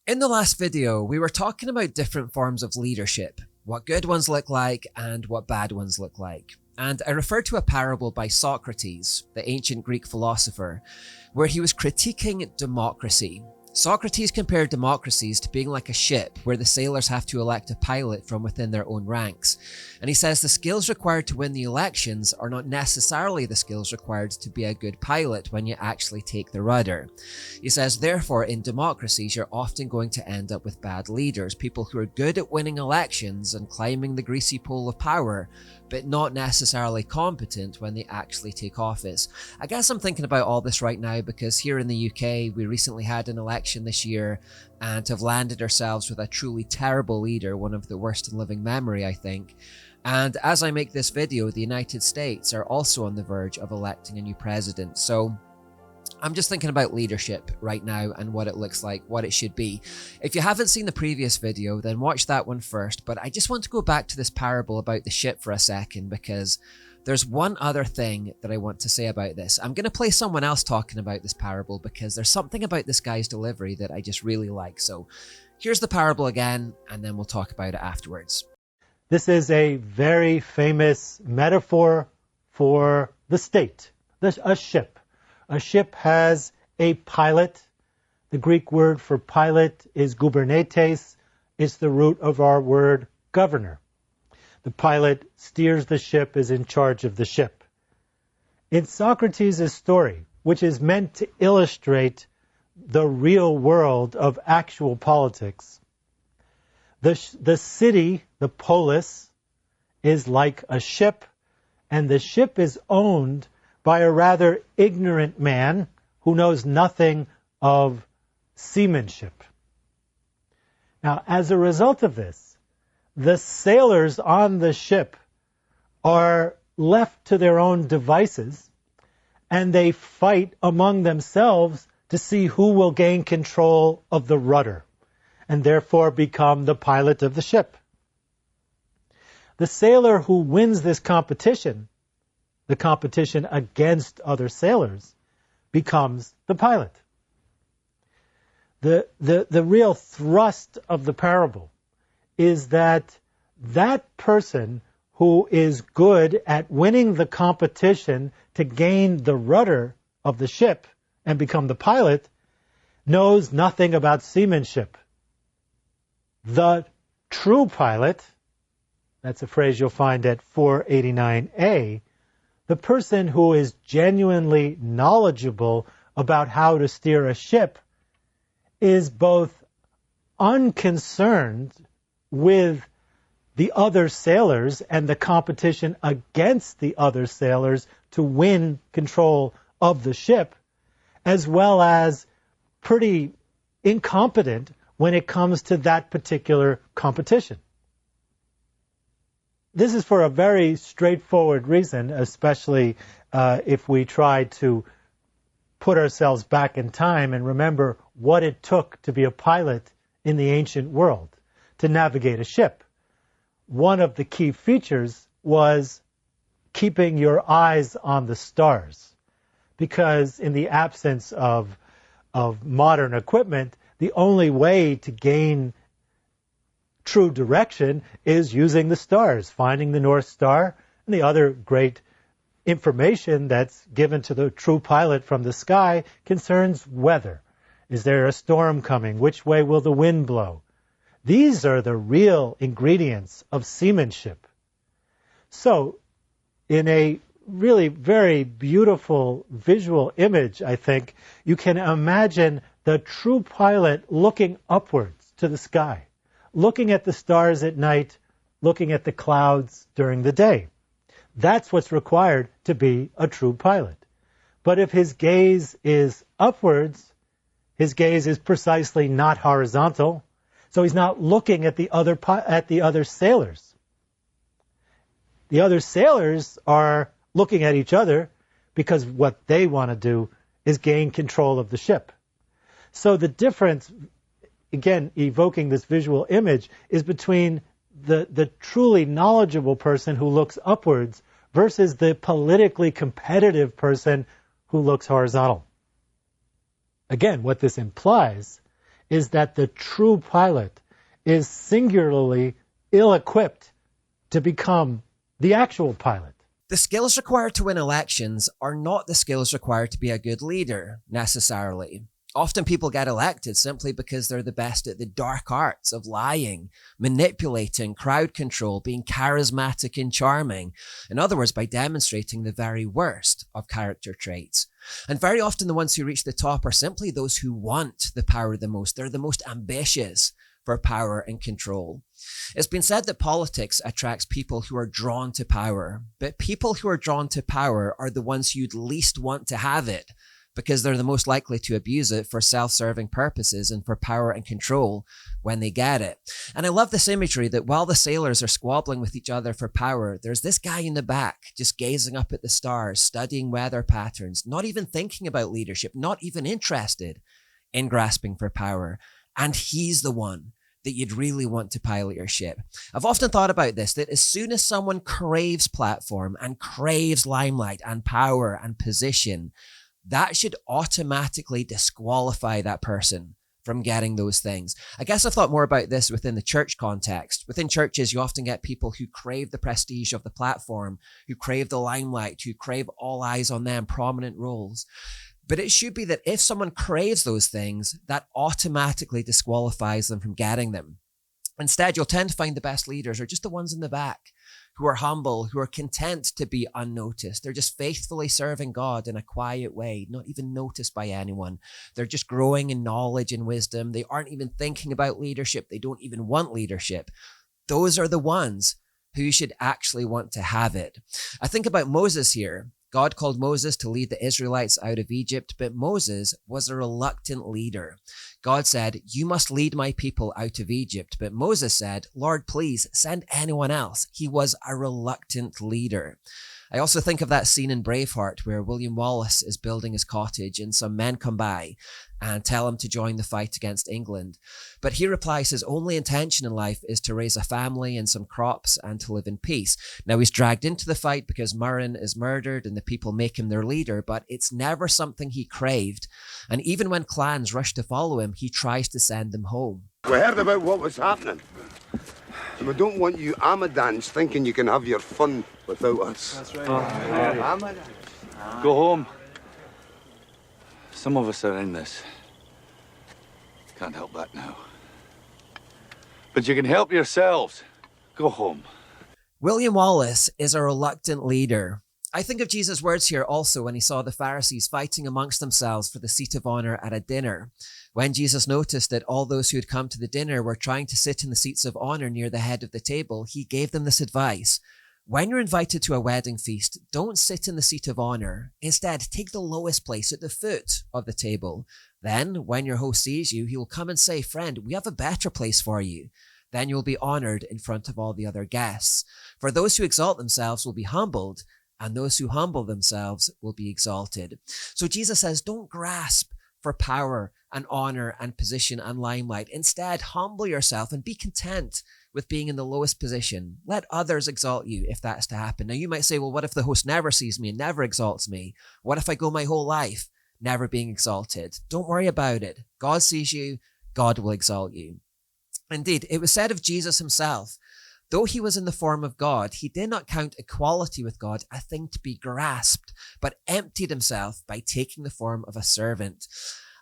In the last video, we were talking about different forms of leadership, what good ones look like and what bad ones look like. And I referred to a parable by Socrates, the ancient Greek philosopher, where he was critiquing democracy. Socrates compared democracies to being like a ship where the sailors have to elect a pilot from within their own ranks. And he says the skills required to win the elections are not necessarily the skills required to be a good pilot when you actually take the rudder. He says, therefore, in democracies, you're often going to end up with bad leaders, people who are good at winning elections and climbing the greasy pole of power, but not necessarily competent when they actually take office. I guess I'm thinking about all this right now because here in the UK, we recently had an election this year and have landed ourselves with a truly terrible leader, one of the worst in living memory, I think. And as I make this video, the United States are also on the verge of electing a new president. So I'm just thinking about leadership right now and what it looks like, what it should be. If you haven't seen the previous video, then watch that one first. But I just want to go back to this parable about the ship for a second because there's one other thing that I want to say about this. I'm going to play someone else talking about this parable because there's something about this guy's delivery that I just really like. So here's the parable again, and then we'll talk about it afterwards. This is a very famous metaphor for the state, a ship. A ship has a pilot. The Greek word for pilot is gubernates. It's the root of our word governor. The pilot steers the ship, is in charge of the ship. In Socrates' story, which is meant to illustrate the real world of actual politics, the city, the polis, is like a ship, and the ship is owned by a rather ignorant man who knows nothing of seamanship. Now, as a result of this, the sailors on the ship are left to their own devices, and they fight among themselves to see who will gain control of the rudder, and therefore become the pilot of the ship. The sailor who wins this competition, the competition against other sailors, becomes the pilot. The real thrust of the parable is that person who is good at winning the competition to gain the rudder of the ship and become the pilot knows nothing about seamanship. The true pilot, that's a phrase you'll find at 489a, the person who is genuinely knowledgeable about how to steer a ship is both unconcerned with the other sailors and the competition against the other sailors to win control of the ship, as well as pretty incompetent when it comes to that particular competition. This is for a very straightforward reason, especially if we try to put ourselves back in time and remember what it took to be a pilot in the ancient world, to navigate a ship. One of the key features was keeping your eyes on the stars, because in the absence of modern equipment, the only way to gain true direction is using the stars, finding the North Star, and the other great information that's given to the true pilot from the sky concerns weather. Is there a storm coming? Which way will the wind blow? These are the real ingredients of seamanship. So, in a really very beautiful visual image, I think, you can imagine the true pilot looking upwards to the sky, looking at the stars at night, looking at the clouds during the day. That's what's required to be a true pilot. But if his gaze is upwards, his gaze is precisely not horizontal, so he's not looking at the other sailors. The other sailors are looking at each other because what they want to do is gain control of the ship. So the difference, again, evoking this visual image, is between the truly knowledgeable person who looks upwards versus the politically competitive person who looks horizontal. Again, what this implies is that the true pilot is singularly ill-equipped to become the actual pilot. The skills required to win elections are not the skills required to be a good leader, necessarily. Often people get elected simply because they're the best at the dark arts of lying, manipulating, crowd control, being charismatic and charming. In other words, by demonstrating the very worst of character traits. And very often the ones who reach the top are simply those who want the power the most. They're the most ambitious for power and control. It's been said that politics attracts people who are drawn to power, but people who are drawn to power are the ones you'd least want to have it, because they're the most likely to abuse it for self-serving purposes and for power and control when they get it. And I love this imagery that while the sailors are squabbling with each other for power, there's this guy in the back just gazing up at the stars, studying weather patterns, not even thinking about leadership, not even interested in grasping for power. And he's the one that you'd really want to pilot your ship. I've often thought about this, that as soon as someone craves platform and craves limelight and power and position, that should automatically disqualify that person from getting those things. I guess I've thought more about this within the church context. Within churches, you often get people who crave the prestige of the platform, who crave the limelight, who crave all eyes on them, prominent roles. But it should be that if someone craves those things, that automatically disqualifies them from getting them. Instead, you'll tend to find the best leaders are just the ones in the back, who are humble, who are content to be unnoticed. They're just faithfully serving God in a quiet way, not even noticed by anyone. They're just growing in knowledge and wisdom. They aren't even thinking about leadership. They don't even want leadership. Those are the ones who should actually want to have it. I think about Moses here. God called Moses to lead the Israelites out of Egypt, but Moses was a reluctant leader. God said, "You must lead my people out of Egypt." But Moses said, "Lord, please send anyone else." He was a reluctant leader. I also think of that scene in Braveheart where William Wallace is building his cottage and some men come by and tell him to join the fight against England. But he replies his only intention in life is to raise a family and some crops and to live in peace. Now he's dragged into the fight because Murrin is murdered and the people make him their leader, but it's never something he craved. And even when clans rush to follow him, he tries to send them home. We heard about what was happening. And we don't want you Amadans thinking you can have your fun without us. That's right. Go home. Some of us are in this. Can't help that now. But you can help yourselves. Go home. William Wallace is a reluctant leader. I think of Jesus' words here also when he saw the Pharisees fighting amongst themselves for the seat of honor at a dinner. When Jesus noticed that all those who had come to the dinner were trying to sit in the seats of honor near the head of the table, he gave them this advice. When you're invited to a wedding feast, don't sit in the seat of honor. Instead, take the lowest place at the foot of the table. Then, when your host sees you, he will come and say, "Friend, we have a better place for you." Then you will be honored in front of all the other guests. For those who exalt themselves will be humbled, and those who humble themselves will be exalted. So Jesus says, don't grasp for power and honor and position and limelight. Instead, humble yourself and be content with being in the lowest position. Let others exalt you if that's to happen. Now you might say, well, what if the host never sees me and never exalts me? What if I go my whole life never being exalted? Don't worry about it. God sees you. God will exalt you. Indeed, it was said of Jesus himself, though he was in the form of God, he did not count equality with God a thing to be grasped, but emptied himself by taking the form of a servant.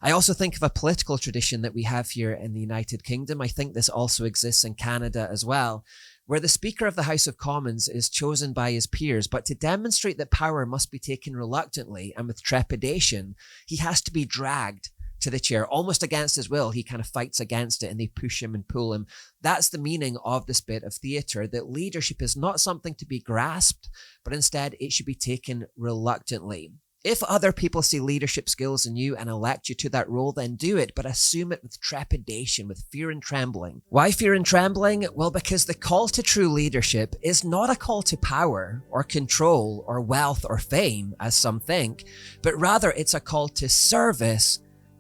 I also think of a political tradition that we have here in the United Kingdom. I think this also exists in Canada as well, where the Speaker of the House of Commons is chosen by his peers, but to demonstrate that power must be taken reluctantly and with trepidation, he has to be dragged to the chair, almost against his will. He kind of fights against it and they push him and pull him. That's the meaning of this bit of theatre, that leadership is not something to be grasped, but instead it should be taken reluctantly. If other people see leadership skills in you and elect you to that role, then do it, but assume it with trepidation, with fear and trembling. Why fear and trembling? Well, because the call to true leadership is not a call to power or control or wealth or fame, as some think, but rather it's a call to service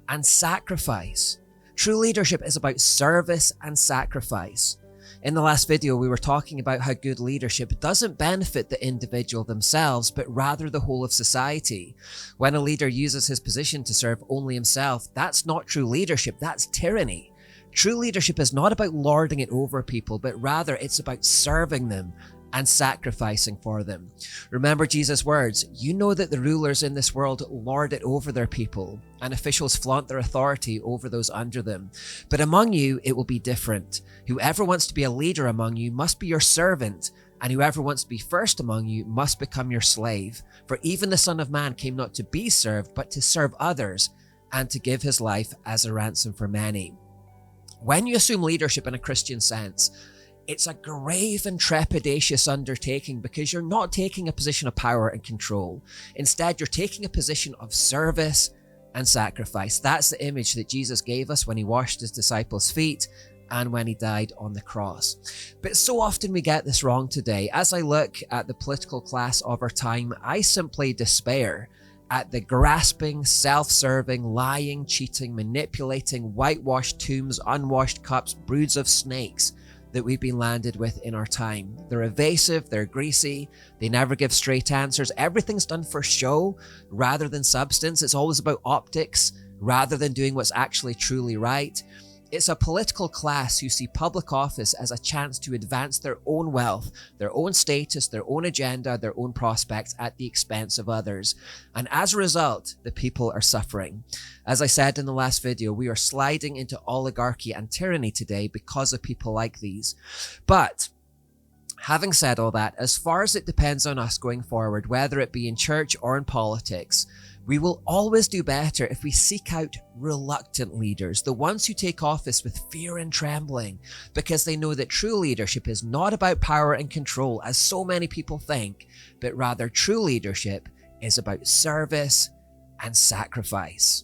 and sacrifice. True leadership is about service and sacrifice. In the last video, we were talking about how good leadership doesn't benefit the individual themselves, but rather the whole of society. When a leader uses his position to serve only himself, that's not true leadership, that's tyranny. True leadership is not about lording it over people, but rather it's about serving them and sacrificing for them. Remember Jesus' words, "You know that the rulers in this world lord it over their people, and officials flaunt their authority over those under them. But among you, it will be different. Whoever wants to be a leader among you must be your servant, and whoever wants to be first among you must become your slave. For even the Son of Man came not to be served, but to serve others, and to give his life as a ransom for many." When you assume leadership in a Christian sense, it's a grave and trepidatious undertaking because you're not taking a position of power and control. Instead, you're taking a position of service and sacrifice. That's the image that Jesus gave us when he washed his disciples' feet and when he died on the cross. But so often we get this wrong today. As I look at the political class of our time, I simply despair at the grasping, self-serving, lying, cheating, manipulating, whitewashed tombs, unwashed cups, broods of snakes that we've been landed with in our time. They're evasive, they're greasy, they never give straight answers. Everything's done for show rather than substance. It's always about optics rather than doing what's actually truly right. It's a political class who see public office as a chance to advance their own wealth, their own status, their own agenda, their own prospects at the expense of others. And as a result, the people are suffering. As I said in the last video, we are sliding into oligarchy and tyranny today because of people like these. But having said all that, as far as it depends on us going forward, whether it be in church or in politics, we will always do better if we seek out reluctant leaders, the ones who take office with fear and trembling, because they know that true leadership is not about power and control, as so many people think, but rather true leadership is about service and sacrifice.